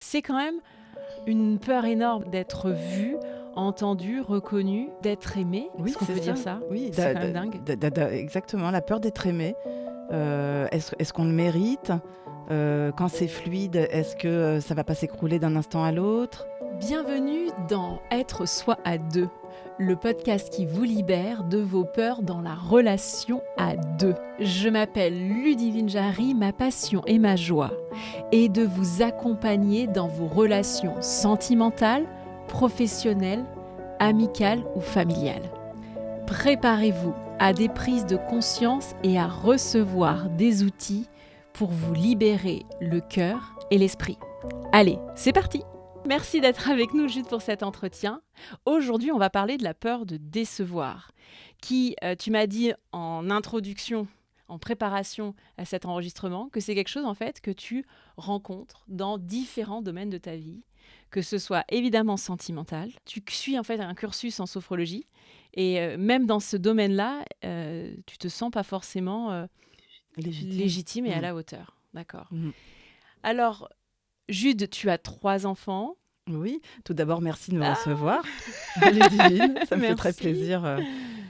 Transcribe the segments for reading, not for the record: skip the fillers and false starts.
C'est quand même une peur énorme d'être vu, entendu, reconnu, d'être aimé. Oui, Est-ce qu'on c'est peut ça. dire ça? Oui, C'est quand même dingue. exactement, la peur d'être aimé. Est-ce qu'on le mérite? Quand c'est fluide, est-ce que ça va pas s'écrouler d'un instant à l'autre? Bienvenue dans Être soi à deux, le podcast qui vous libère de vos peurs dans la relation à deux. Je m'appelle Ludivine Jarry, ma passion et ma joie est de vous accompagner dans vos relations sentimentales, professionnelles, amicales ou familiales. Préparez-vous à des prises de conscience et à recevoir des outils pour vous libérer le cœur et l'esprit. Allez, c'est parti! Merci d'être avec nous juste pour cet entretien. Aujourd'hui, on va parler de la peur de décevoir, qui, tu m'as dit en introduction, en préparation à cet enregistrement, que c'est quelque chose en fait que tu rencontres dans différents domaines de ta vie, que ce soit évidemment sentimental. Tu suis en fait un cursus en sophrologie et même dans ce domaine-là, tu te sens pas forcément légitime et à la hauteur. D'accord. Mhm. Alors, Jude, tu as 3 enfants. Oui, tout d'abord, merci de me recevoir, Ludivine. Ça me fait très Merci. plaisir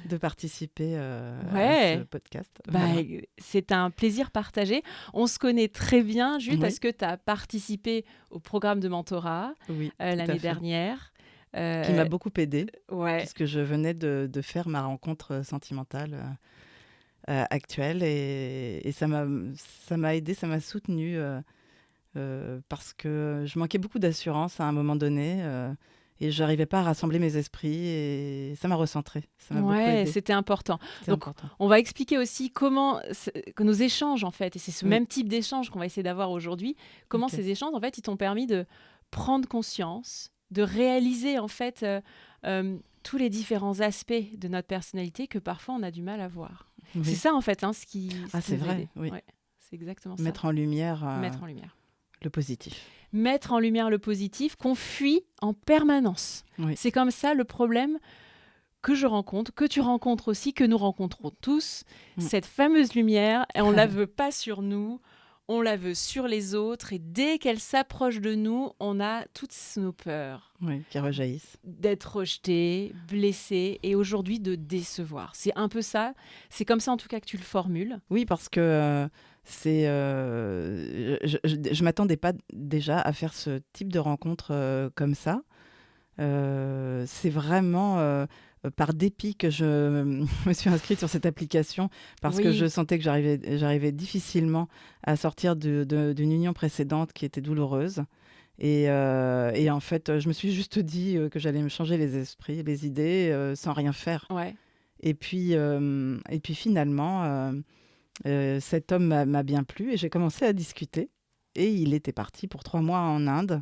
de participer à ce Ouais, podcast. bah, Voilà. c'est un plaisir partagé. On se connaît très bien, Jude, Oui, parce que tu as participé au programme de mentorat oui, tout à l'année fait. dernière. Qui m'a beaucoup aidée, Ouais, puisque je venais de faire ma rencontre sentimentale actuelle et ça m'a aidée, ça m'a soutenue. Parce que je manquais beaucoup d'assurance à un moment donné et je n'arrivais pas à rassembler mes esprits et ça m'a recentré, ça m'a beaucoup ouais, aidé. c'était important. C'était Donc, important. on va expliquer aussi comment que nos échanges, en fait, et c'est ce Oui, même type d'échange qu'on va essayer d'avoir aujourd'hui, comment ok. ces échanges, en fait, ils t'ont permis de prendre conscience, de réaliser, en fait, tous les différents aspects de notre personnalité que parfois on a du mal à voir. C'est Oui. ça, en fait, ce Ah, qui c'est nous a vrai, aidés. oui. Ouais, c'est exactement ça. Mettre en lumière Mettre en lumière. le positif. Mettre en lumière le positif qu'on fuit en permanence. Oui, C'est comme ça le problème que je rencontre, que tu rencontres aussi, que nous rencontrons tous, mm. cette fameuse lumière, et on la veut pas sur nous, on la veut sur les autres, et dès qu'elle s'approche de nous, on a toutes nos peurs Oui, qui rejaillissent. d'être rejeté, blessé, et aujourd'hui de décevoir. C'est un peu ça, c'est comme ça en tout cas que tu le formules. Oui, parce que je m'attendais pas déjà à faire ce type de rencontre comme ça. C'est vraiment par dépit que je me suis inscrite sur cette application parce que je Oui, sentais que j'arrivais difficilement à sortir d'une union précédente qui était douloureuse. Et en fait, je me suis juste dit que j'allais me changer les esprits, les idées, sans rien faire. ouais. Et puis finalement, cet homme m'a bien plu et j'ai commencé à discuter. Et il était parti pour 3 mois en Inde.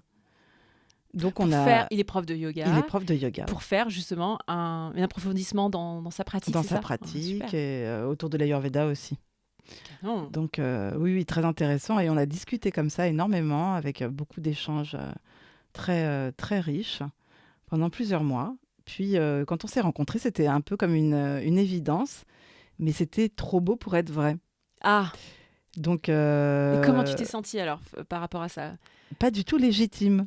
Donc Il est prof de il est yoga, prof de yoga, pour faire justement un approfondissement dans sa pratique, dans c'est sa ça? Ah, pratique super. et autour de l'Ayurveda aussi. Non. Donc oui, oui, très intéressant. Et on a discuté comme ça énormément, avec beaucoup d'échanges très riches pendant plusieurs mois. Puis quand on s'est rencontrés, c'était un peu comme une évidence, mais c'était trop beau pour être vrai. Ah, Donc et comment tu t'es sentie alors par rapport à ça? pas du tout légitime.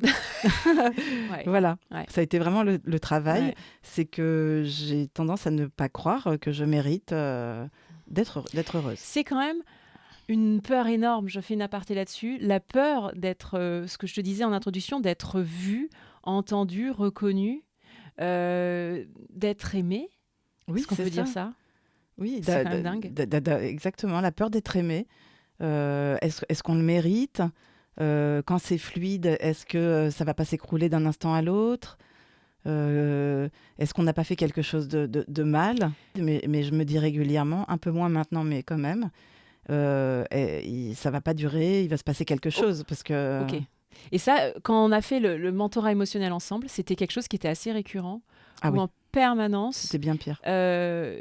Ouais, Voilà, ouais, ça a été vraiment le travail. ouais. C'est que j'ai tendance à ne pas croire que je mérite d'être heureuse. C'est quand même une peur énorme, je fais une aparté là-dessus, la peur d'être, ce que je te disais en introduction, d'être vu, entendu, reconnu, d'être aimé. Oui, Est-ce qu'on c'est peut dire ça. ça? Oui, C'est quand même dingue. exactement, la peur d'être aimé. Est-ce qu'on le mérite? Quand c'est fluide, est-ce que ça va pas s'écrouler d'un instant à l'autre? Est-ce qu'on n'a pas fait quelque chose de mal? Mais je me dis régulièrement, un peu moins maintenant, mais quand même, ça va pas durer, il va se passer quelque Oh, chose. Parce que... ok. Et ça, quand on a fait le mentorat émotionnel ensemble, c'était quelque chose qui était assez récurrent, Ah où oui, en permanence, c'était bien pire.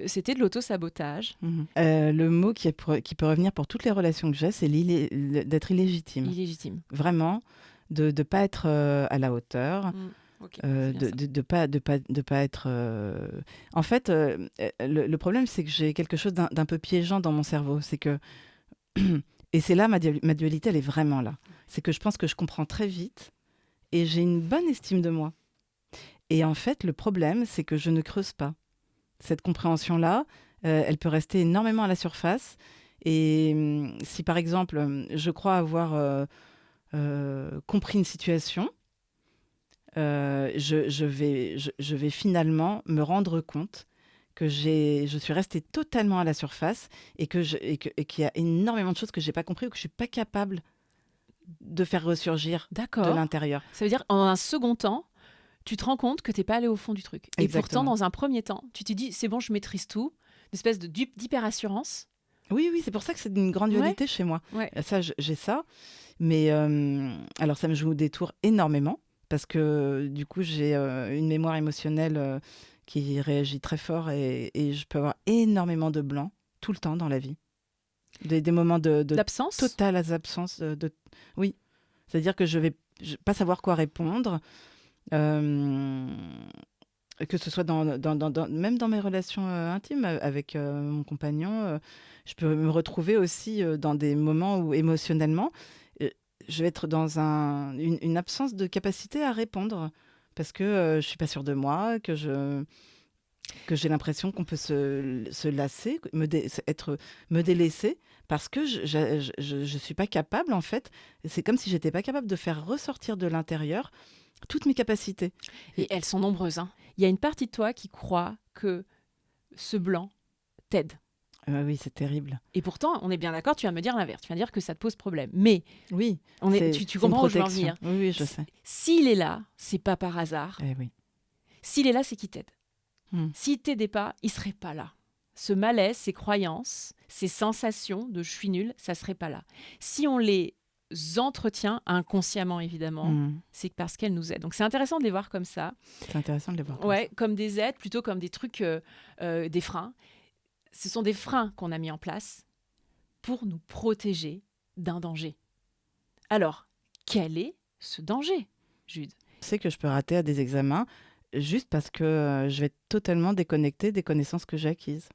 c'était de l'auto-sabotage, Mhm. Le mot qui peut revenir pour toutes les relations que j'ai, c'est d'être illégitime. illégitime. Vraiment, de ne pas être à la hauteur, Mm. Ok, c'est bien ça. de pas être... En fait, le problème, c'est que j'ai quelque chose d'un peu piégeant dans mon cerveau. C'est que... Et c'est là, ma dualité, elle est vraiment là. C'est que je pense que je comprends très vite et j'ai une bonne estime de moi. Et en fait, le problème, c'est que je ne creuse pas. Cette compréhension-là, elle peut rester énormément à la surface. Et si par exemple, je crois avoir compris une situation, je vais finalement me rendre compte que je suis restée totalement à la surface et qu'il y a énormément de choses que je n'ai pas compris ou que je ne suis pas capable de faire ressurgir de D'accord. l'intérieur. Ça veut dire en un second temps, tu te rends compte que tu n'es pas allé au fond du truc. Et pourtant, Exactement. dans un premier temps, tu t'es dit, c'est bon, je maîtrise tout. Une espèce d'hyper-assurance. Oui, oui, c'est pour ça que c'est une grande Ouais. dualité chez moi. Ouais. Ça, j'ai ça. Mais alors, ça me joue des tours énormément parce que du coup, j'ai une mémoire émotionnelle qui réagit très fort et je peux avoir énormément de blanc tout le temps dans la vie. Des moments de D'absence. totale absence Oui, c'est-à-dire que je vais pas savoir quoi répondre, que ce soit même dans mes relations intimes avec mon compagnon. Je peux me retrouver aussi dans des moments où émotionnellement, euh, je vais être dans une absence de capacité à répondre parce que je suis pas sûre de moi, que j'ai l'impression qu'on peut se lasser, me délaisser, parce que je suis pas capable, en fait. C'est comme si j'étais pas capable de faire ressortir de l'intérieur toutes mes capacités. Et elles sont nombreuses. Hein. Il y a une partie de toi qui croit que ce blanc t'aide. Oui, c'est terrible. Et pourtant, on est bien d'accord, tu vas me dire l'inverse. Tu vas dire que ça te pose problème. Mais Oui, tu c'est comprends une où je veux en protection. venir. Oui, oui, je sais. S'il est là, c'est pas par hasard. Eh oui. S'il est là, c'est qu'il t'aide. Hmm. S'il t'aidait pas, il serait pas là. Ce malaise, ces croyances, ces sensations de je suis nul, ça serait pas là. Si on les entretient inconsciemment, évidemment, c'est parce qu'elles nous aident. Donc c'est intéressant de les voir comme ça. C'est intéressant de les voir comme Ouais, ça. comme des aides, plutôt comme des trucs, des freins. Ce sont des freins qu'on a mis en place pour nous protéger d'un danger. Alors, quel est ce danger, Jude? Je sais que je peux rater à des examens juste parce que je vais être totalement déconnectée des connaissances que j'ai acquises.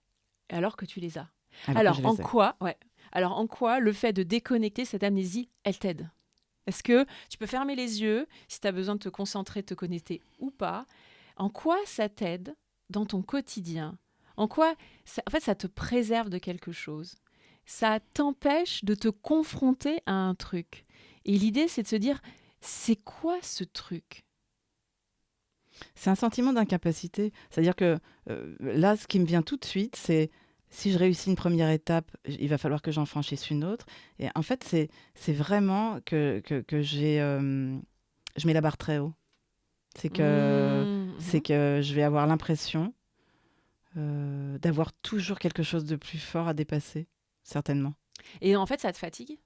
Alors que tu les as. Alors que je en les ai. quoi, alors en quoi le fait de déconnecter cette amnésie, elle t'aide? Est-ce que tu peux fermer les yeux si tu as besoin de te concentrer, de te connecter ou pas? En quoi ça t'aide dans ton quotidien? En quoi en fait, ça te préserve de quelque chose? Ça t'empêche de te confronter à un truc. Et l'idée, c'est de se dire, c'est quoi ce truc? C'est un sentiment d'incapacité. C'est-à-dire que là, ce qui me vient tout de suite, c'est si je réussis une première étape, il va falloir que j'en franchisse une autre. Et en fait, c'est vraiment que je mets la barre très haut. C'est que je vais avoir l'impression d'avoir toujours quelque chose de plus fort à dépasser, certainement. Et en fait, ça te fatigue?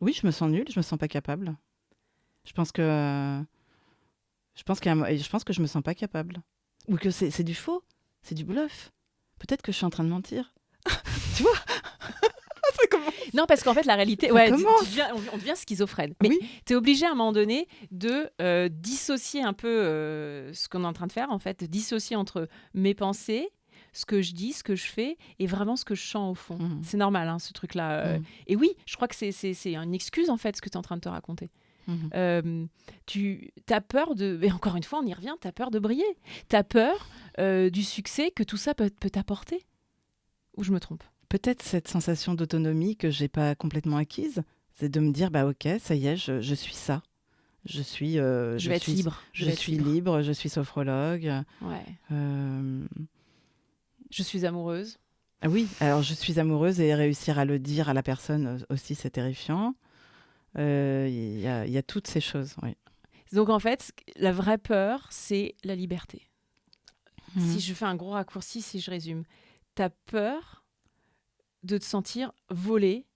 Oui, je me sens nulle, je me sens pas capable. Je pense que je me sens pas capable. Ou que c'est du faux, c'est du bluff. Peut-être que je suis en train de mentir. Tu vois? C'est comment? Non, parce qu'en fait, la réalité, Ça ouais, commence. on devient schizophrène. Mais Oui. tu es obligé à un moment donné de dissocier un peu ce qu'on est en train de faire, en fait, de dissocier entre mes pensées, ce que je dis, ce que je fais, et vraiment ce que je sens au fond. C'est normal, hein, ce truc-là. Et oui, je crois que c'est une excuse, en fait, ce que tu es en train de te raconter. Tu as peur de... Et encore une fois, on y revient, tu as peur de briller. Tu as peur du succès que tout ça peut t'apporter. Ou je me trompe? Peut-être cette sensation d'autonomie que j'ai pas complètement acquise, c'est de me dire bah ok, ça y est, je suis ça. Je suis être libre. Je suis libre, je suis sophrologue. Ouais. Je suis amoureuse. Ah oui, alors je suis amoureuse et réussir à le dire à la personne aussi, c'est terrifiant. Il y a toutes ces choses, oui. Donc en fait, la vraie peur, c'est la liberté. Si je fais un gros raccourci, si je résume, t'as peur de te sentir volé,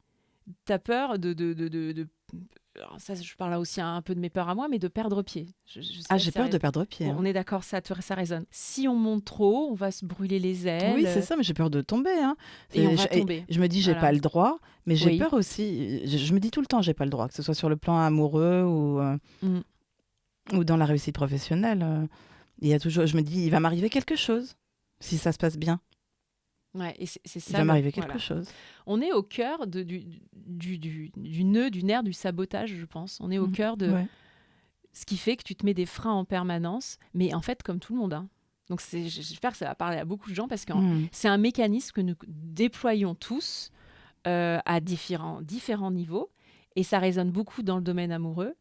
t'as peur de alors ça, je parle là aussi un peu de mes peurs à moi, mais de perdre pied. J'ai peur de perdre pied. On est d'accord, ça résonne. Si on monte trop, on va se brûler les ailes. Oui, c'est ça, mais j'ai peur de tomber. Hein. Et on va tomber. Je me dis, j'ai pas le droit, mais j'ai peur aussi. Je me dis tout le temps, j'ai pas le droit, que ce soit sur le plan amoureux ou dans la réussite professionnelle. Il y a toujours, je me dis, il va m'arriver quelque chose si ça se passe bien. Ouais, et c'est ça. Il va m'arriver quelque chose. On est au cœur du nœud, du nerf du sabotage, je pense. On est au cœur de... Ouais. ce qui fait que tu te mets des freins en permanence, mais en fait, comme tout le monde. Hein. Donc, j'espère que ça va parler à beaucoup de gens parce que c'est un mécanisme que nous déployons tous à différents niveaux. Et ça résonne beaucoup dans le domaine amoureux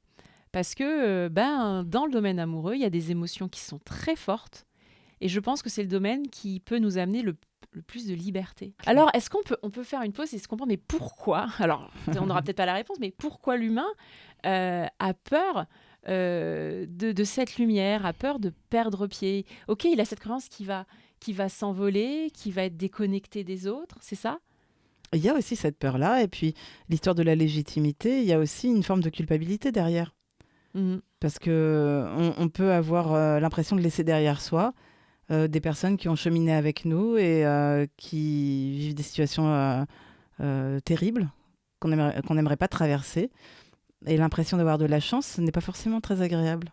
parce que dans le domaine amoureux, il y a des émotions qui sont très fortes. Et je pense que c'est le domaine qui peut nous amener le plus de liberté. Alors, est-ce qu'on peut faire une pause et se comprendre, mais pourquoi ? Alors, on n'aura peut-être pas la réponse, mais pourquoi l'humain a peur de cette lumière, a peur de perdre pied ? Ok, il a cette croyance qui va s'envoler, qui va être déconnecté des autres, c'est ça ? Il y a aussi cette peur-là, et puis l'histoire de la légitimité, il y a aussi une forme de culpabilité derrière. Parce qu'on peut avoir l'impression de laisser derrière soi des personnes qui ont cheminé avec nous et qui vivent des situations terribles qu'on n'aimerait pas traverser. Et l'impression d'avoir de la chance, ce n'est pas forcément très agréable.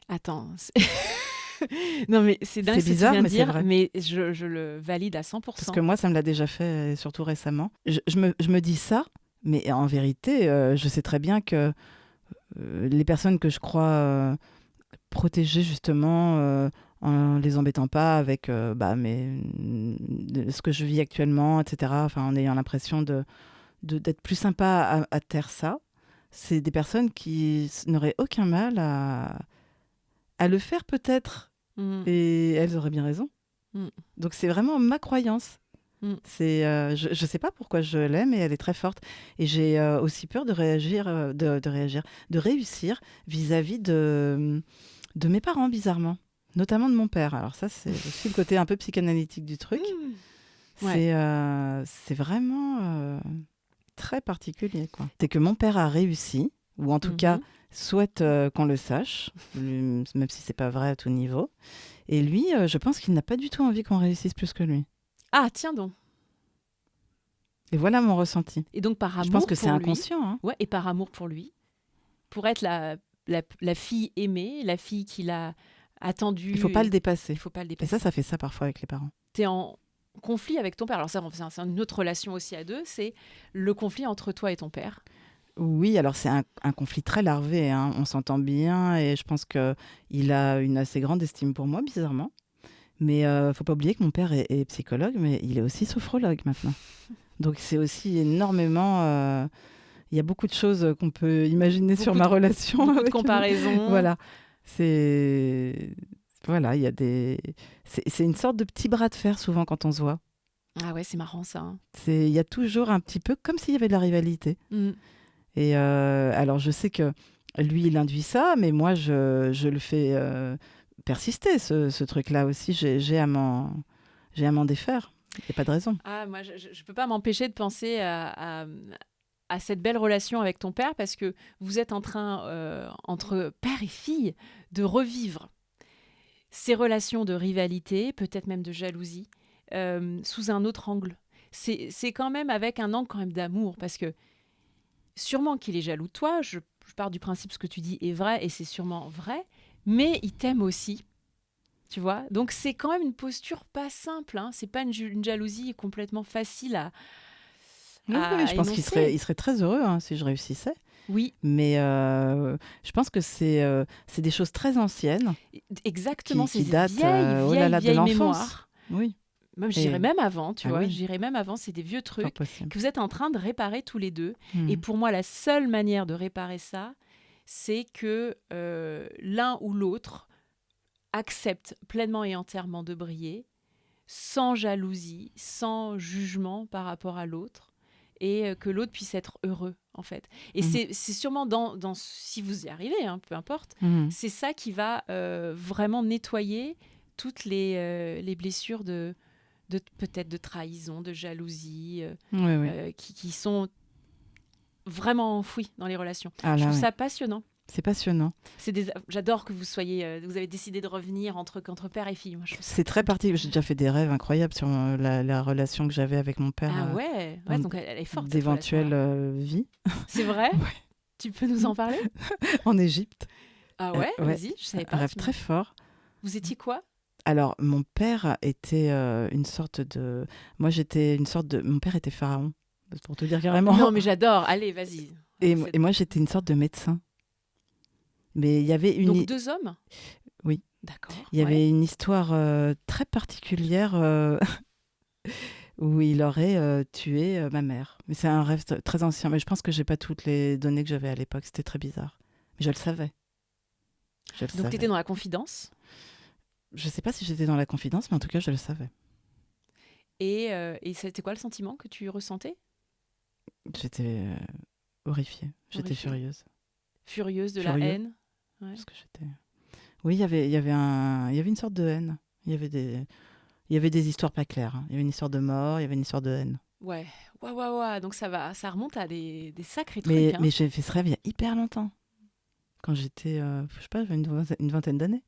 Attends, non mais c'est dingue ce bizarre, que tu viens de mais c'est dire, vrai. mais je le valide à 100%. Parce que moi, ça me l'a déjà fait, surtout récemment. Je me dis ça, mais en vérité, je sais très bien que les personnes que je crois protéger justement en les embêtant pas avec ce que je vis actuellement, etc. Enfin, en ayant l'impression d'être plus sympa à taire ça. C'est des personnes qui n'auraient aucun mal à le faire peut-être. Et elles auraient bien raison. Donc c'est vraiment ma croyance. Je sais pas pourquoi je l'aime et elle est très forte. Et j'ai aussi peur de réagir, de réussir vis-à-vis de mes parents, bizarrement. Notamment de mon père. Alors ça, c'est aussi le côté un peu psychanalytique du truc. Ouais. C'est vraiment très particulier, quoi. C'est que mon père a réussi, ou en tout cas souhaite qu'on le sache, même si c'est pas vrai à tout niveau. Et lui, je pense qu'il n'a pas du tout envie qu'on réussisse plus que lui. Ah, tiens donc. Et voilà mon ressenti. Et donc par amour je pense que c'est pour lui, inconscient. Hein. ouais, et par amour pour lui, pour être la fille aimée, la fille qu'il a attendue. Il faut pas le dépasser. Il faut pas le dépasser. Et ça fait ça parfois avec les parents. T'es en conflit avec ton père. Alors ça, c'est une autre relation aussi à deux. C'est le conflit entre toi et ton père. Oui, alors c'est un conflit très larvé. Hein. On s'entend bien et je pense qu'il a une assez grande estime pour moi, bizarrement. Mais faut pas oublier que mon père est psychologue, mais il est aussi sophrologue maintenant. Donc c'est aussi énormément... Il y a beaucoup de choses qu'on peut imaginer sur ma relation. Beaucoup avec de comparaisons. Voilà. Voilà, il y a des... C'est une sorte de petit bras de fer souvent quand on se voit. Ah ouais, c'est marrant ça. Hein. Il y a toujours un petit peu comme s'il y avait de la rivalité. Et alors je sais que lui, il induit ça, mais moi, je le fais persister, ce truc-là aussi. J'ai à m'en défaire. Il n'y a pas de raison. Ah, moi, je ne peux pas m'empêcher de penser à cette belle relation avec ton père parce que vous êtes en train, entre père et fille, de revivre ces relations de rivalité, peut-être même de jalousie, sous un autre angle. C'est quand même avec un angle quand même d'amour parce que sûrement qu'il est jaloux de toi, je pars du principe que ce que tu dis est vrai et c'est sûrement vrai, mais il t'aime aussi. Tu vois, donc c'est quand même une posture pas simple. Hein. C'est pas une jalousie complètement facile à oui, je pense qu'il serait très heureux hein, si je réussissais. Oui. Mais je pense que c'est des choses très anciennes. Exactement, qui c'est datent vieilles mémoires. Oui. Même, j'irais même avant, tu vois. Oui. J'irais même avant, c'est des vieux trucs que vous êtes en train de réparer tous les deux. Et pour moi, la seule manière de réparer ça, c'est que l'un ou l'autre accepte pleinement et entièrement de briller, sans jalousie, sans jugement par rapport à l'autre, et que l'autre puisse être heureux, en fait. Et c'est sûrement si vous y arrivez, hein, peu importe, c'est ça qui va vraiment nettoyer toutes les blessures de peut-être de trahison, de jalousie, qui sont vraiment enfouies dans les relations. Je trouve ça passionnant. C'est passionnant. J'adore que vous avez décidé de revenir entre père et fille. Moi, c'est très particulier. J'ai déjà fait des rêves incroyables sur la relation que j'avais avec mon père. Ah ouais, donc elle est forte. D'éventuelles vies. C'est vrai. Ouais. Tu peux nous en parler? En Égypte. Ah ouais, vas-y, je savais pas. Un rêve très fort. Vous étiez quoi? Alors, mon père était une sorte de... Moi, j'étais une sorte de... Mon père était pharaon, pour te dire carrément. Non, mais j'adore. Allez, vas-y. Et moi, j'étais une sorte de médecin. Mais il y avait Donc 2 hommes? Oui, D'accord, il y ouais. avait une histoire très particulière où il aurait tué ma mère. Mais c'est un rêve très ancien. Mais je pense que j'ai pas toutes les données que j'avais à l'époque. C'était très bizarre. Mais je le savais. Je le Donc tu étais savais. dans la confidence Je sais pas si j'étais dans la confidence, mais en tout cas, je le savais. et c'était quoi le sentiment que tu ressentais? J'étais horrifiée. J'étais Horrifiée? furieuse. Furieuse, de la Furieux, haine? Ouais. parce que j'étais. Oui, il y avait une sorte de haine. Il y avait des histoires pas claires, hein. Il y avait une histoire de mort, il y avait une histoire de haine. Ouais. Ouah, ouah, ouah, donc ça remonte à des sacrés trucs, hein? Mais j'ai fait ce rêve il y a hyper longtemps. Quand j'étais, je sais pas, j'avais une vingtaine d'années.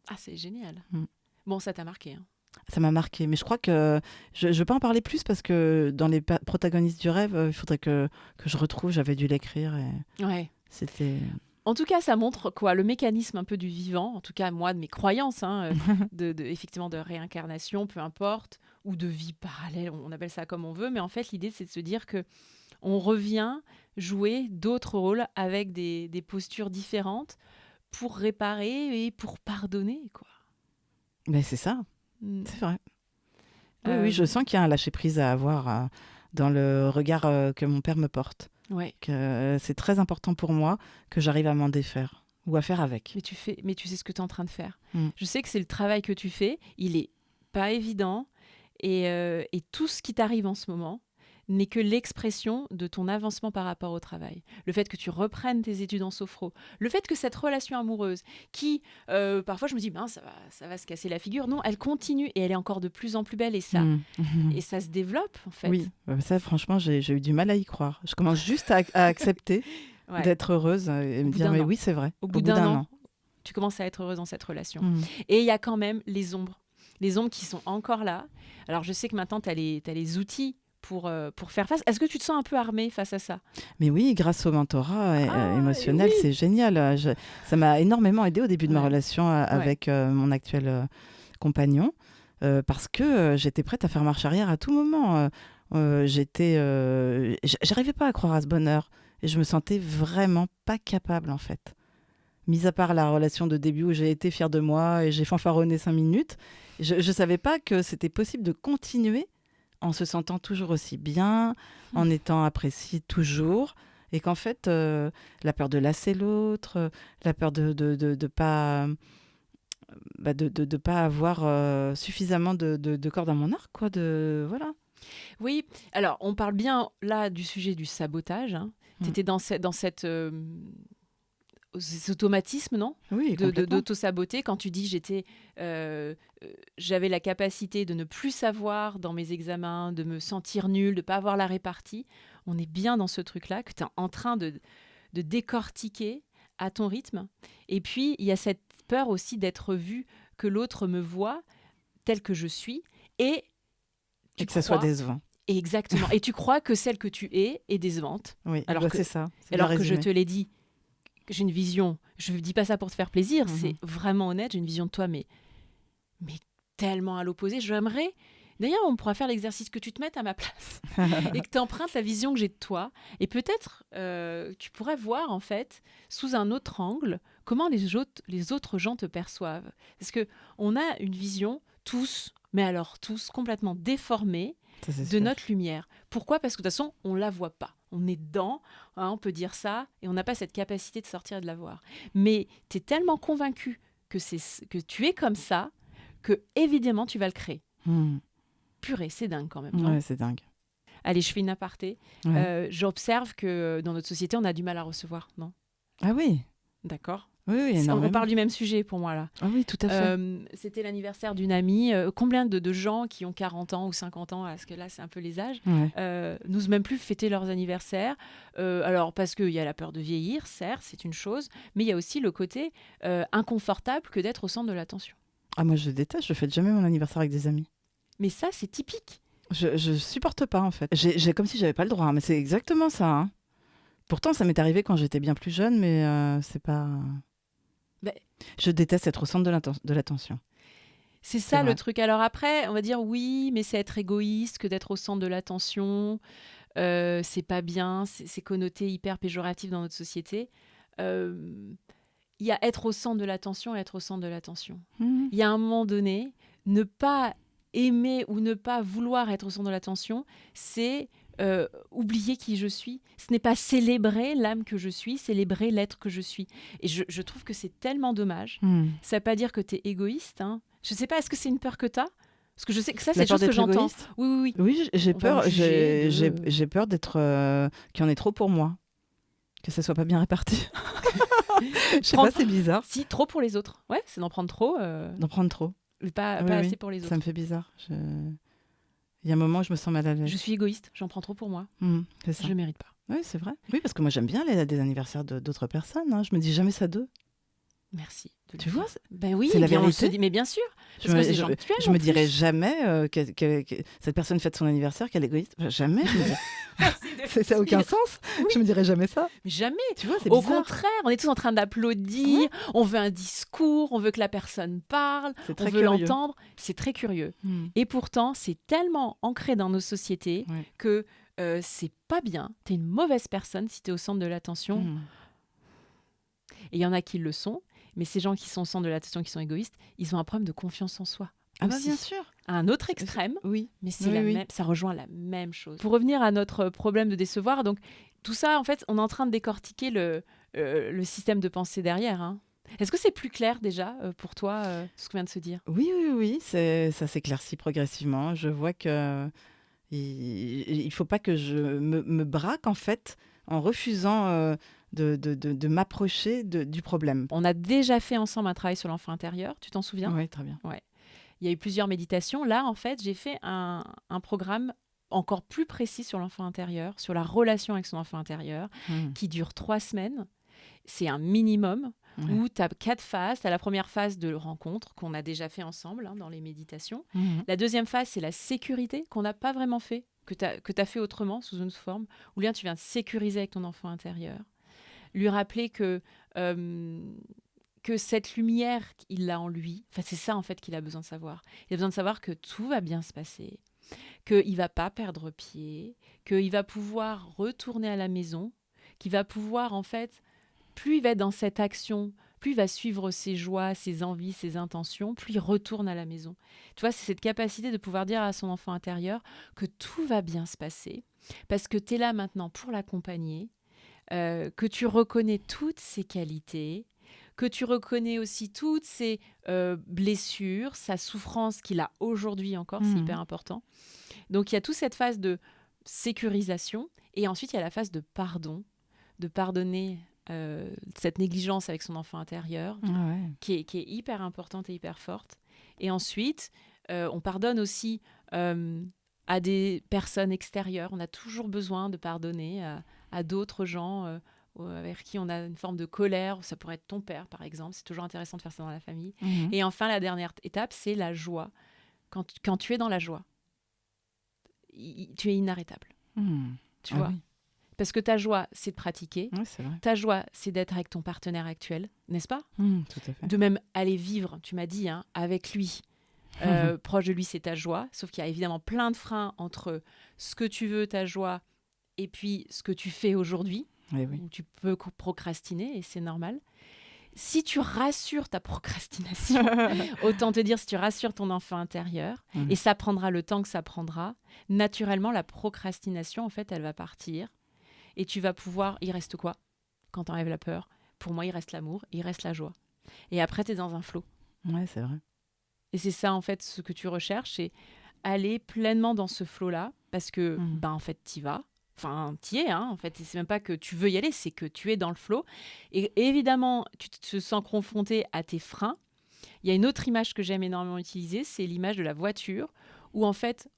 Ah, c'est génial. Mm. Bon, ça t'a marqué, hein? Ça m'a marqué. Mais je crois que je ne veux pas en parler plus parce que dans les protagonistes du rêve, il faudrait que je retrouve. J'avais dû l'écrire et Ouais. c'était. En tout cas, ça montre quoi? Le mécanisme un peu du vivant, en tout cas moi de mes croyances, hein, effectivement de réincarnation, peu importe, ou de vie parallèle, on appelle ça comme on veut, mais en fait l'idée c'est de se dire que on revient jouer d'autres rôles avec des postures différentes pour réparer et pour pardonner, quoi. Mais c'est ça, Mm. c'est vrai. Oui, oui, Euh, je sens qu'il y a un lâcher-prise à avoir dans le regard que mon père me porte. ouais, Que c'est très important pour moi que j'arrive à m'en défaire ou à faire avec. mais tu sais ce que tu es en train de faire. Mm. Je sais que c'est le travail que tu fais, il est pas évident et tout ce qui t'arrive en ce moment n'est que l'expression de ton avancement par rapport au travail. Le fait que tu reprennes tes études en sophro, le fait que cette relation amoureuse, qui parfois je me dis, ben, ça va se casser la figure, non, elle continue et elle est encore de plus en plus belle Mm. et ça se développe en Oui, fait. ça franchement, j'ai eu du mal à y croire. Je commence juste à accepter Ouais. d'être heureuse et Au me bout dire, d'un mais an. oui, c'est vrai, Au au bout bout d'un d'un an, an. tu commences à être heureuse dans cette relation. Mm. Et il y a quand même les ombres. Les ombres qui sont encore là. Alors, je sais que maintenant, tu as, les outils pour faire face. Est-ce que tu te sens un peu armée face à ça? Mais oui, grâce au mentorat Ah, et émotionnel, oui. c'est génial. Ça m'a énormément aidé au début de ma Ouais, relation ouais. avec mon actuel compagnon parce que j'étais prête à faire marche arrière à tout moment. J'arrivais pas à croire à ce bonheur et je me sentais vraiment pas capable en fait. Mis à part la relation de début où j'ai été fière de moi et j'ai fanfaronné 5 minutes, je savais pas que c'était possible de continuer en se sentant toujours aussi bien, en étant apprécié toujours, et qu'en fait, la peur de lasser l'autre, la peur de pas, de pas avoir suffisamment de cordes à mon arc, quoi, voilà. Oui, alors, on parle bien là du sujet du sabotage, hein. Tu Mm. étais dans cette, ces automatismes, non? Oui, complètement. D'auto-saboter quand tu dis j'avais la capacité de ne plus savoir dans mes examens, de me sentir nulle, de pas avoir la répartie. On est bien dans ce truc-là que tu es en train de décortiquer à ton rythme. Et puis, il y a cette peur aussi d'être vu, que l'autre me voit telle que je suis et Et tu que ça soit crois, décevant. exactement, et tu crois que celle que tu es est décevante. Oui, Alors bah, que, c'est ça, c'est bien alors que je résumé. te l'ai dit, j'ai une vision, je ne dis pas ça pour te faire plaisir, c'est Mhm. vraiment honnête, j'ai une vision de toi, mais tellement à l'opposé. J'aimerais, d'ailleurs, on pourra faire l'exercice que tu te mettes à ma place et que tu empruntes la vision que j'ai de toi. Et peut-être tu pourrais voir, en fait, sous un autre angle, comment les autres gens te perçoivent. Parce que on a une vision, tous, mais alors tous, complètement déformée Ça, c'est de sûr. notre lumière. Pourquoi? Parce que de toute façon, on la voit pas. On est dedans, hein, on peut dire ça, et on n'a pas cette capacité de sortir et de la voir. Mais tu es tellement convaincu que tu es comme ça, que évidemment tu vas le créer. Mm. Purée, c'est dingue quand même, non? Ouais, c'est dingue. Allez, je fais une aparté. Ouais. J'observe que dans notre société, on a du mal à recevoir, non? Ah oui, D'accord? oui, oui, On énormément. parle du même sujet pour moi là. Ah oui, tout à fait. C'était l'anniversaire d'une amie. Combien de gens qui ont 40 ans ou 50 ans, parce que là c'est un peu les âges, Ouais. n'osent même plus fêter leurs anniversaires. Alors parce qu'il y a la peur de vieillir, certes, c'est une chose, mais il y a aussi le côté inconfortable que d'être au centre de l'attention. Ah, moi, je déteste, je fête jamais mon anniversaire avec des amis. Mais ça, c'est typique. Je supporte pas, en fait. J'ai comme si j'avais pas le droit, hein, mais c'est exactement ça, hein. Pourtant, ça m'est arrivé quand j'étais bien plus jeune, mais c'est pas. Ben, Je déteste être au centre de l'attention. c'est C'est ça le vrai. truc. Alors après, on va dire oui, mais c'est être égoïste que d'être au centre de l'attention. C'est pas bien, c'est connoté hyper péjoratif dans notre société. Il il y a être au centre de l'attention et être au centre de l'attention. Mhm. Il y a un moment donné, ne pas aimer ou ne pas vouloir être au centre de l'attention, c'est oublier qui je suis. Ce n'est pas célébrer l'âme que je suis, célébrer l'être que je suis. Et je trouve que c'est tellement dommage. Mhm. Ça ne veut pas dire que tu es égoïste. Hein. Je ne sais pas, est-ce que c'est une peur que tu as? Parce que je sais que ça, c'est La des peur choses que d'être j'entends. égoïste. Oui, oui, oui. Oui, j'ai On va me peur. juger J'ai peur d'être qu'il y en ait trop pour moi, que ça soit pas bien réparti. Je sais pas, c'est bizarre Si, trop pour les autres. Ouais, c'est d'en prendre trop. d'en prendre trop. Pas Oui, assez oui, pour les ça autres. me fait bizarre. Il y a un moment où je me sens mal à l'aise. Je suis égoïste, j'en prends trop pour moi. C'est ça. Je ne mérite pas. Oui, c'est vrai. Oui, parce que moi j'aime bien les des anniversaires d'autres personnes. Hein. Je me dis jamais ça d'eux. Merci. de le Tu dire. vois, Ben oui, c'est la bien, on vérité. se dit, mais bien sûr. Je Parce me, que c'est je, gentil. je me dirais jamais que cette personne fête son anniversaire, qu'elle est égoïste. Jamais. Je me dis, ça n'a aucun sens. Oui. Je me dirais jamais ça. Mais jamais. Tu vois, c'est Au bizarre. contraire, on est tous en train d'applaudir, on veut un discours, on veut que la personne parle, C'est on très veut curieux. l'entendre. C'est très curieux. Mm. Et pourtant, c'est tellement ancré dans nos sociétés Ouais. que c'est pas bien. T'es une mauvaise personne si t'es au centre de l'attention. Mm. Et il y en a qui le sont, mais ces gens qui sont au centre de l'attention, qui sont égoïstes, ils ont un problème de confiance en soi. Ah bah aussi. bien sûr. À un autre extrême, Oui. mais c'est Oui, la oui. même, ça rejoint la même chose. Pour revenir à notre problème de décevoir, donc tout ça, en fait, on est en train de décortiquer le système de pensée derrière. Hein. Est-ce que c'est plus clair déjà pour toi, ce qu'on vient de se dire? Oui, oui, oui. Ça s'éclaircit progressivement. Je vois que il faut pas que je me braque en fait en refusant de m'approcher du problème. On a déjà fait ensemble un travail sur l'enfant intérieur, tu t'en souviens? Oui, très bien. Il y a eu plusieurs méditations. Là, en fait, j'ai fait un programme encore plus précis sur l'enfant intérieur, sur la relation avec son enfant intérieur, qui dure 3 semaines. C'est un minimum où tu as 4 phases. Tu as la première phase de rencontre qu'on a déjà fait ensemble dans les méditations. La deuxième phase, c'est la sécurité qu'on n'a pas vraiment fait, que tu as fait autrement, sous une forme, où là, tu viens de sécuriser avec ton enfant intérieur. Lui rappeler que cette lumière, il l'a en lui. Enfin, c'est ça, en fait, qu'il a besoin de savoir. Il a besoin de savoir que tout va bien se passer, qu'il ne va pas perdre pied, qu'il va pouvoir retourner à la maison, qu'il va pouvoir, en fait, plus il va être dans cette action, plus il va suivre ses joies, ses envies, ses intentions, plus il retourne à la maison. Tu vois, c'est cette capacité de pouvoir dire à son enfant intérieur que tout va bien se passer, parce que tu es là maintenant pour l'accompagner, que tu reconnais toutes ses qualités, que tu reconnais aussi toutes ses blessures, sa souffrance qu'il a aujourd'hui encore, c'est hyper important. Donc il y a toute cette phase de sécurisation, et ensuite il y a la phase de pardon, de pardonner cette négligence avec son enfant intérieur, qui est hyper importante et hyper forte. Et ensuite, on pardonne aussi à des personnes extérieures. On a toujours besoin de pardonner à d'autres gens avec qui on a une forme de colère. Ça pourrait être ton père, par exemple. C'est toujours intéressant de faire ça dans la famille. Et enfin, la dernière étape, c'est la joie. Quand tu es dans la joie, tu es inarrêtable. Tu vois, oui. Parce que ta joie, c'est de pratiquer. Oui, c'est vrai. Ta joie, c'est d'être avec ton partenaire actuel, n'est-ce pas? Tout à fait. De même aller vivre, tu m'as dit, avec lui. Proche de lui, c'est ta joie. Sauf qu'il y a évidemment plein de freins entre ce que tu veux, ta joie, et puis ce que tu fais aujourd'hui. Oui, oui. Où tu peux procrastiner, et c'est normal. Si tu rassures ta procrastination, autant te dire, si tu rassures ton enfant intérieur, et ça prendra le temps que ça prendra, naturellement, la procrastination, en fait, elle va partir. Et tu vas pouvoir... Il reste quoi quand tu enlèves la peur? Pour moi, il reste l'amour, il reste la joie. Et après, tu es dans un flot. Ouais, c'est vrai. Et c'est ça, en fait, ce que tu recherches, c'est aller pleinement dans ce flot-là, parce que, en fait, tu y vas. Enfin, tu y es, en fait. C'est même pas que tu veux y aller, c'est que tu es dans le flot. Et évidemment, tu te sens confronté à tes freins. Il y a une autre image que j'aime énormément utiliser, c'est l'image de la voiture, où, en fait,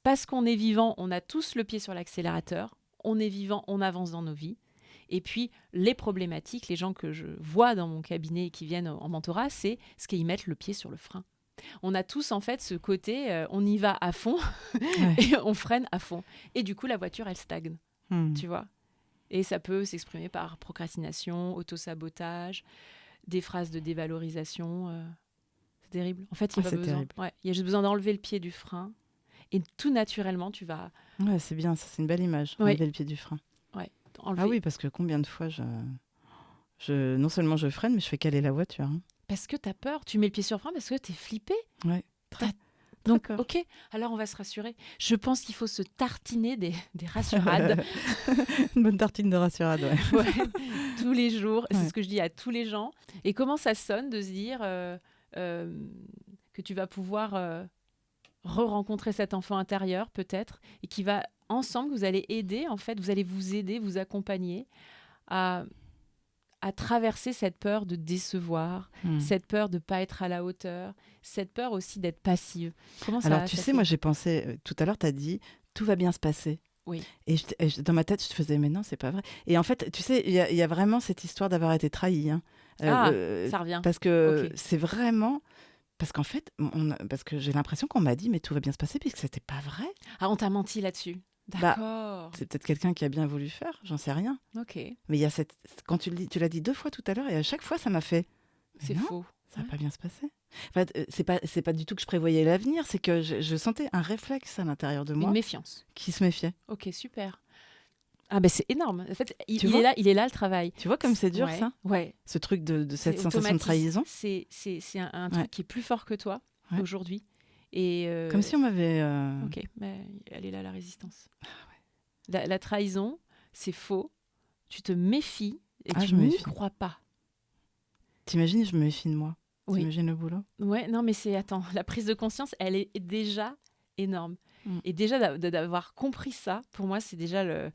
parce qu'on est vivant, on a tous le pied sur l'accélérateur. On est vivant, on avance dans nos vies. Et puis, les problématiques, les gens que je vois dans mon cabinet et qui viennent en mentorat, c'est ce qu'ils mettent le pied sur le frein. On a tous, en fait, ce côté, on y va à fond et on freine à fond. Et du coup, la voiture, elle stagne, tu vois. Et ça peut s'exprimer par procrastination, autosabotage, des phrases de dévalorisation. C'est terrible. En fait, il n'y a pas besoin. Ouais, il y a juste besoin d'enlever le pied du frein. Et tout naturellement, tu vas... Ouais, c'est bien, ça, c'est une belle image, enlever le pied du frein. Ouais, enlever. Ah oui, parce que combien de fois je Non seulement je freine, mais je fais caler la voiture. Hein. Parce que tu as peur, tu mets le pied sur le frein parce que tu es flippé. Ouais, très, T'as- très Donc, peur. ok, alors on va se rassurer. Je pense qu'il faut se tartiner des rassurades Une bonne tartine de rassurade, ouais. ouais, tous les jours. C'est Ouais. ce que je dis à tous les gens. Et comment ça sonne de se dire que tu vas pouvoir re-rencontrer cet enfant intérieur, peut-être, et qui va, ensemble, vous allez aider, en fait, vous allez vous aider, vous accompagner à traverser cette peur de décevoir, cette peur de ne pas être à la hauteur, cette peur aussi d'être passive. Comment ça Alors, tu ça sais, fait moi, j'ai pensé, tout à l'heure, tu as dit, tout va bien se passer. Oui. Et, dans ma tête, je te faisais, mais non, c'est pas vrai. Et en fait, tu sais, il y a vraiment cette histoire d'avoir été trahi. Hein. Ça revient. Parce que Ok. c'est vraiment. Parce qu'en fait, parce que j'ai l'impression qu'on m'a dit, mais tout va bien se passer, puisque c'était pas vrai. Ah, on t'a menti là-dessus. Bah, D'accord. c'est peut-être quelqu'un qui a bien voulu faire, j'en sais rien. Ok. Mais il y a quand tu l'as dit 2 fois tout à l'heure, et à chaque fois, ça m'a fait. Mais C'est non, faux. ça va Ouais. pas bien se passer. En fait, c'est pas du tout que je prévoyais l'avenir, c'est que je sentais un réflexe à l'intérieur de Une moi méfiance. qui se méfiait. Ok, super. Ah ben c'est énorme. En fait, Tu il vois est là le travail. Tu vois comme c'est dur, Ouais, ça? ouais. Ce truc de cette C'est sensation de automatique. trahison. C'est un Ouais. truc qui est plus fort que toi Ouais. aujourd'hui. Et Comme si on m'avait. ok, mais elle est là la résistance. La trahison, c'est faux. Tu te méfies et Ah, tu je me n'y méfie. crois pas. T'imagines, je me méfie de moi. Oui. T'imagines le boulot? Ouais, non, mais attends, la prise de conscience, elle est déjà énorme. Mm. Et déjà d'avoir compris ça, pour moi, c'est déjà le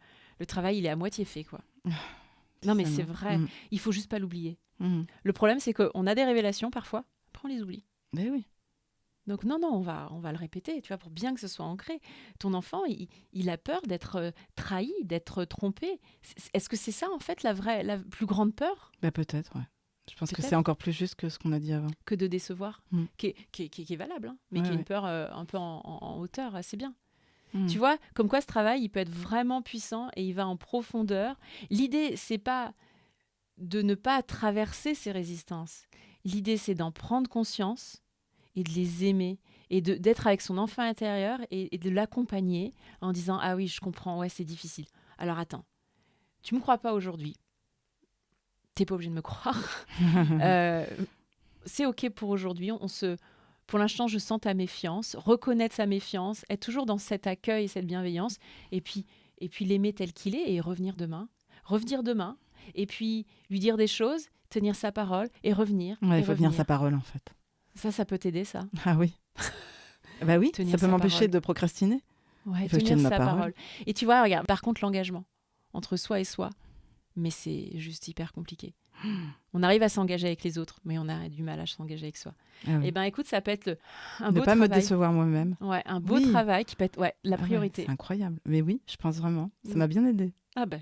travail, il est à moitié fait, quoi. Non, mais c'est vrai. Mm. Il faut juste pas l'oublier. Mm. Le problème, c'est qu'on a des révélations parfois, après on les oublie. Ben oui. Donc non, on va le répéter, tu vois, pour bien que ce soit ancré. Ton enfant, il a peur d'être trahi, d'être trompé. Est-ce que c'est ça, en fait, la plus grande peur Ben peut-être, ouais. Je pense que Peut-être. c'est encore plus juste que ce qu'on a dit avant. Que de décevoir, Mm. qui est valable, hein, mais Ouais, qui est une ouais. peur un peu en hauteur, assez bien. Mm. Tu vois, comme quoi ce travail, il peut être vraiment puissant et il va en profondeur. L'idée, c'est pas de ne pas traverser ces résistances. L'idée, c'est d'en prendre conscience et de les aimer et d'être avec son enfant intérieur et de l'accompagner en disant « Ah oui, je comprends, ouais, c'est difficile. Alors attends, tu me crois pas aujourd'hui. T'es pas obligé de me croire. C'est OK pour aujourd'hui. Pour l'instant, je sens ta méfiance. Reconnaître sa méfiance, être toujours dans cet accueil et cette bienveillance, et puis l'aimer tel qu'il est et revenir demain. Revenir demain, et puis lui dire des choses, tenir sa parole et revenir. Ouais, et il faut revenir. tenir sa parole, en fait. Ça peut t'aider, ça. Ah oui. Bah oui, Tenir ça peut sa m'empêcher parole. de procrastiner. Ouais, Il faut que je tenir tienne ma sa parole. parole. Et tu vois, regarde, par contre, l'engagement entre soi et soi, mais c'est juste hyper compliqué. On arrive à s'engager avec les autres, mais on a du mal à s'engager avec soi. Ah oui. Eh bien, écoute, ça peut être un Ne beau pas me travail. décevoir moi-même. Ouais, un beau Oui. travail qui peut être la Ah ouais, priorité. c'est incroyable. Mais oui, je pense vraiment. Ça Mm. m'a bien aidé. Ah ben.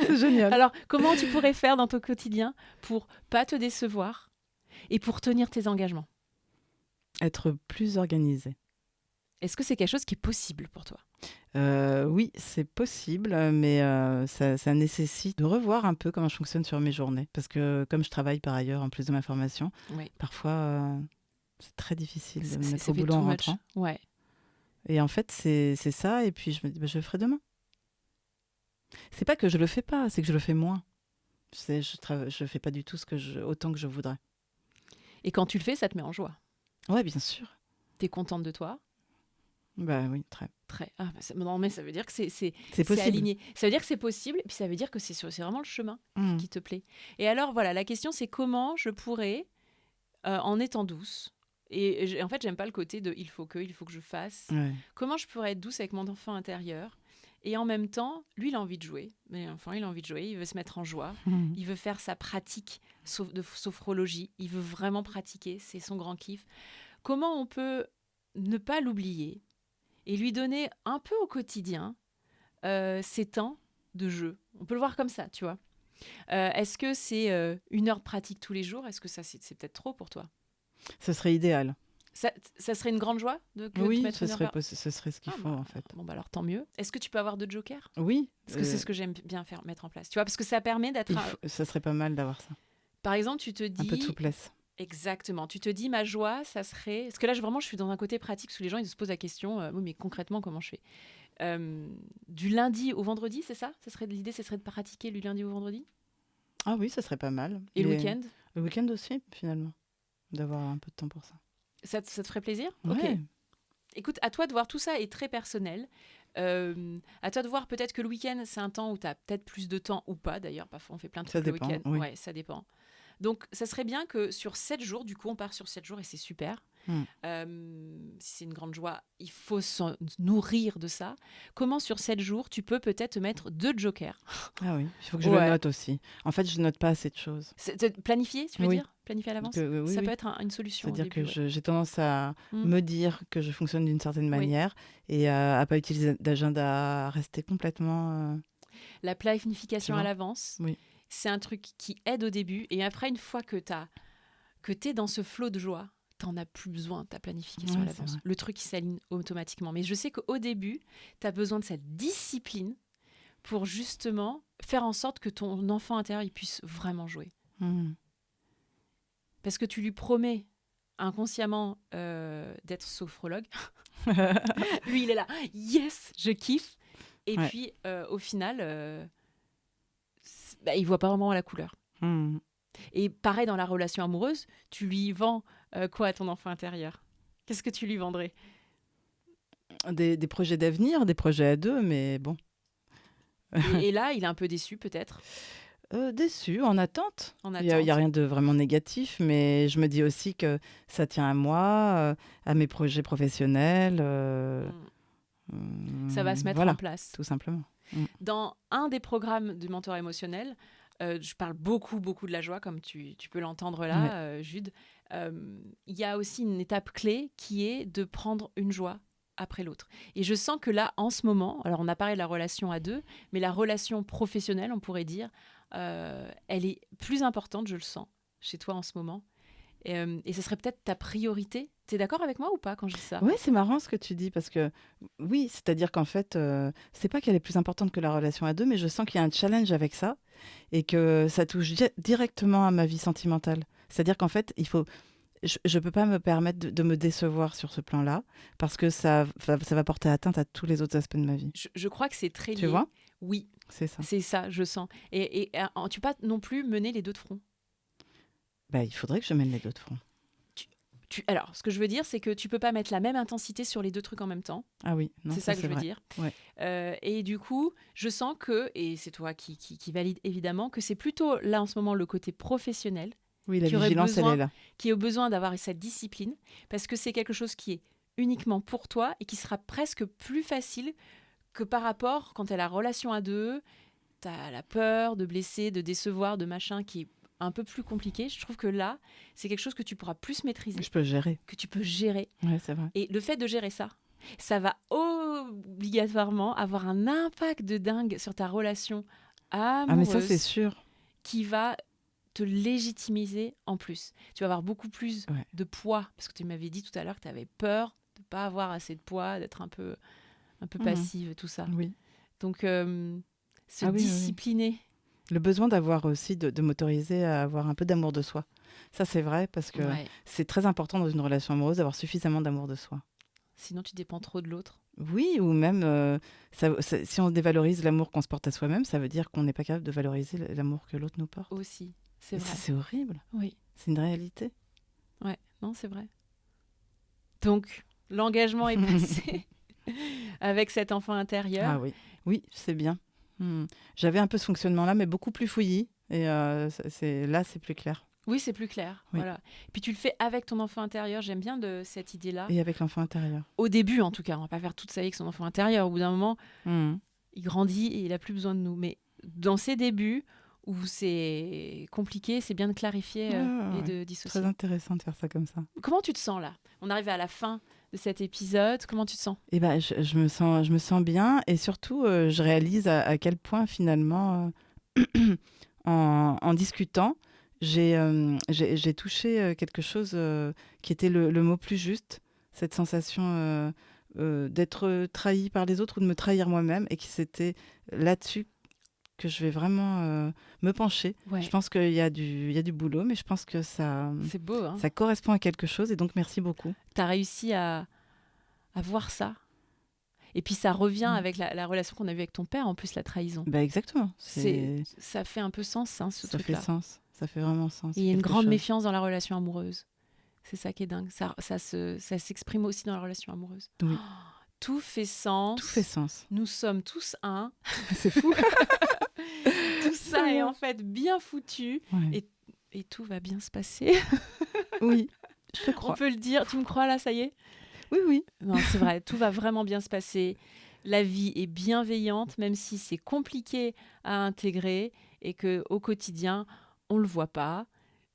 C'est génial. Alors, comment tu pourrais faire dans ton quotidien pour pas te décevoir et pour tenir tes engagements? Être plus organisé. Est-ce que c'est quelque chose qui est possible pour toi? Oui, c'est possible, mais ça nécessite de revoir un peu comment je fonctionne sur mes journées. Parce que comme je travaille par ailleurs, en plus de ma formation, Oui. parfois c'est très difficile de me mettre Ça au fait boulot too en much. rentrant. Ouais. Et en fait, c'est ça. Et puis je me dis, bah, je le ferai demain. C'est pas que je le fais pas, c'est que je le fais moins. Je fais pas du tout autant que je voudrais. Et quand tu le fais, ça te met en joie. Ouais, bien sûr. T'es contente de toi? Bah oui, très. Très. Ah, bah, non, mais ça veut dire que c'est possible. aligné. Ça veut dire que c'est possible, et puis ça veut dire que c'est vraiment le chemin qui te plaît. Et alors, voilà, la question, c'est comment je pourrais, en étant douce, et en fait, j'aime pas le côté de il faut que je fasse. Ouais. Comment je pourrais être douce avec mon enfant intérieur et en même temps, lui, il a envie de jouer. Mais l'enfant, il a envie de jouer, il veut se mettre en joie, il veut faire sa pratique de sophrologie, il veut vraiment pratiquer, c'est son grand kiff. Comment on peut ne pas l'oublier et lui donner un peu au quotidien ces temps de jeu? On peut le voir comme ça, tu vois. Est-ce que c'est 1 heure de pratique tous les jours? Est-ce que ça, c'est peut-être trop pour toi? Ce serait idéal. Ça serait une grande joie de Oui, te mettre ce 1 heure serait ce qu'il faut en fait. Bon, bah alors tant mieux. Est-ce que tu peux avoir d'autres jokers? Oui. Parce que c'est ce que j'aime bien mettre en place. Tu vois, parce que ça permet d'être... Ça serait pas mal d'avoir ça. Par exemple, tu te dis... Un peu de souplesse. Exactement. Tu te dis, ma joie, ça serait... Parce que là, je suis dans un côté pratique, où les gens, ils se posent la question, oui, mais concrètement, comment je fais? Du lundi au vendredi, c'est ça? L'idée, ce serait de pratiquer du lundi au vendredi? Ah oui, ça serait pas mal. Et le week-end, Le week-end aussi, finalement, d'avoir un peu de temps pour ça. ça te ferait plaisir? Ok. Ouais, Écoute, à toi de voir, tout ça est très personnel. À toi de voir, peut-être que le week-end, c'est un temps où tu as peut-être plus de temps ou pas. D'ailleurs, parfois, on fait plein de ça trucs le dépend, week-end. oui. Ouais, ça dépend. Donc, ça serait bien que sur 7 jours, du coup, on part sur 7 jours et c'est super. Mm. Si c'est une grande joie, il faut s'en nourrir de ça. Comment sur 7 jours, tu peux peut-être te mettre 2 jokers? Ah oui, il faut que je le Ouais. note aussi. En fait, je note pas assez de choses. Planifier, tu veux Oui, dire? Planifier à l'avance? oui, Ça peut oui. être une solution au C'est-à-dire début, que ouais. j'ai tendance à Mm. me dire que je fonctionne d'une certaine Oui. manière et à pas utiliser d'agenda, à rester complètement... La tu planification à vois? l'avance, Oui. c'est un truc qui aide au début. Et après, une fois que t'es dans ce flot de joie, t'en as plus besoin de ta planification à Ouais, c'est l'avance. vrai. Le truc, il s'aligne automatiquement. Mais je sais qu'au début, t'as besoin de cette discipline pour justement faire en sorte que ton enfant intérieur il puisse vraiment jouer. Mm. Parce que tu lui promets inconsciemment d'être sophrologue. Lui, il est là, yes, je kiffe. Et Ouais. puis, au final, il voit pas vraiment la couleur. Mm. Et pareil dans la relation amoureuse, tu lui vends quoi à ton enfant intérieur? Qu'est-ce que tu lui vendrais? Des projets d'avenir, des projets à deux, mais bon. Et là, il est un peu déçu peut-être, Déçue, en attente. en Il y a attente. rien de vraiment négatif, mais je me dis aussi que ça tient à moi, à mes projets professionnels. Ça va se mettre en Voilà, place. tout simplement. Mm. Dans un des programmes du mentorat émotionnel, je parle beaucoup, beaucoup de la joie, comme tu peux l'entendre Ouais. là, Jude. Il y a aussi une étape clé qui est de prendre une joie après l'autre. Et je sens que là, en ce moment, alors on a parlé de la relation à deux, mais la relation professionnelle, on pourrait dire, elle est plus importante, je le sens, chez toi en ce moment. Et ce serait peut-être ta priorité. Tu es d'accord avec moi ou pas quand je dis ça? Ouais, c'est marrant ce que tu dis parce que oui, c'est-à-dire qu'en fait, c'est pas qu'elle est plus importante que la relation à deux, mais je sens qu'il y a un challenge avec ça et que ça touche directement à ma vie sentimentale. C'est-à-dire qu'en fait, je peux pas me permettre de me décevoir sur ce plan-là parce que ça va porter atteinte à tous les autres aspects de ma vie. Je crois que c'est très Tu lié. vois? Oui, C'est ça. c'est ça, je sens. Et tu peux pas non plus mener les deux de front. Bah, il faudrait que je mène les deux de front. Alors, ce que je veux dire, c'est que tu peux pas mettre la même intensité sur les deux trucs en même temps. Ah oui, non, C'est ça que je veux vrai. dire. Ouais. Et du coup, je sens que, et c'est toi qui valide évidemment, que c'est plutôt là en ce moment le côté professionnel Oui, la qui aurait vigilance, elle est besoin, là. qui a besoin d'avoir cette discipline, parce que c'est quelque chose qui est uniquement pour toi et qui sera presque plus facile que par rapport quand tu as la relation à deux, tu as la peur de blesser, de décevoir, de machin qui est un peu plus compliqué. Je trouve que là, c'est quelque chose que tu pourras plus maîtriser, Je peux gérer. que tu peux gérer. Ouais, c'est vrai. Et le fait de gérer ça, ça va obligatoirement avoir un impact de dingue sur ta relation Ah, mais ça, c'est amoureuse sûr. qui va te légitimiser en plus. Tu vas avoir beaucoup plus Ouais. de poids, parce que tu m'avais dit tout à l'heure que tu avais peur de ne pas avoir assez de poids, d'être un peu Mhm. passive, tout ça. Oui. Donc, se Ah oui, oui, oui. discipliner. Le besoin d'avoir aussi, de m'autoriser à avoir un peu d'amour de soi. Ça, c'est vrai parce que Ouais. c'est très important dans une relation amoureuse d'avoir suffisamment d'amour de soi. Sinon, tu dépends trop de l'autre. Oui, ou même, si on dévalorise l'amour qu'on se porte à soi-même, ça veut dire qu'on n'est pas capable de valoriser l'amour que l'autre nous porte. Aussi, c'est Et vrai. c'est horrible. Oui, C'est une réalité. ouais, non, c'est vrai. Donc, l'engagement est passé avec cet enfant intérieur. Ah oui, oui, c'est bien. J'avais un peu ce fonctionnement-là, mais beaucoup plus fouillis. Et là, c'est plus clair. Oui, c'est plus clair. Oui. Voilà. Puis tu le fais avec ton enfant intérieur. J'aime bien cette idée-là. Et avec l'enfant intérieur. Au début, en tout cas, on va pas faire toute sa vie avec son enfant intérieur. Au bout d'un moment, Mhm. il grandit et il a plus besoin de nous. Mais dans ces débuts où c'est compliqué, c'est bien de clarifier Ouais, et ouais. de dissocier. Très intéressant de faire ça comme ça. Comment tu te sens là? On arrive à la fin de cet épisode. Comment tu te sens? Eh ben, je me sens bien et surtout, je réalise à quel point finalement, en discutant, j'ai touché quelque chose qui était le mot plus juste, cette sensation d'être trahi par les autres ou de me trahir moi-même et que c'était là-dessus que je vais vraiment me pencher. Ouais. Je pense qu'il y a du boulot, mais je pense que C'est beau, hein? ça correspond à quelque chose et donc merci beaucoup. Tu as réussi à voir ça. Et puis ça revient avec la relation qu'on a eue avec ton père, en plus la trahison. Bah exactement. Ça fait un peu sens, hein, ce Ça truc-là. fait sens. Ça fait vraiment sens. Et il y a une quelque grande chose. méfiance dans la relation amoureuse. C'est ça qui est dingue. Ça s'exprime aussi dans la relation amoureuse. Oui. Tout fait sens. Tout fait sens. Nous sommes tous un. C'est fou. Tout ça est en fait bien foutu. Ouais. Et tout va bien se passer. Oui, je te On crois. peut le dire. Tu me crois là, ça y est? Oui, oui. Non, c'est vrai. Tout va vraiment bien se passer. La vie est bienveillante, même si c'est compliqué à intégrer et qu'au quotidien, on ne le voit pas.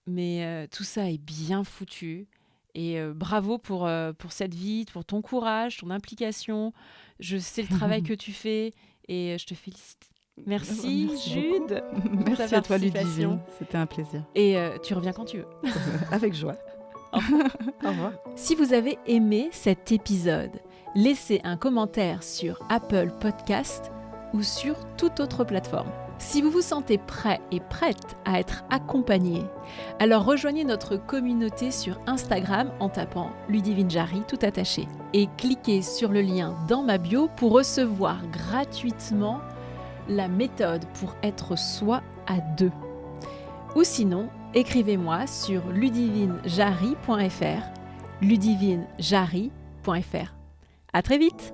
Mais tout ça est bien foutu. Et bravo pour cette vie, pour ton courage, ton implication. Je sais le travail que tu fais et je te félicite. Merci Jude. Merci ta à toi participation. Ludivine. C'était un plaisir. Et tu reviens quand tu veux. Avec joie. Au revoir. Si vous avez aimé cet épisode, laissez un commentaire sur Apple Podcast ou sur toute autre plateforme. Si vous vous sentez prêt et prête à être accompagné, alors rejoignez notre communauté sur Instagram en tapant Ludivine Jarry tout attaché et cliquez sur le lien dans ma bio pour recevoir gratuitement la méthode pour être soi à deux. Ou sinon, écrivez-moi sur ludivinejarry.fr, ludivinejarry.fr. À très vite!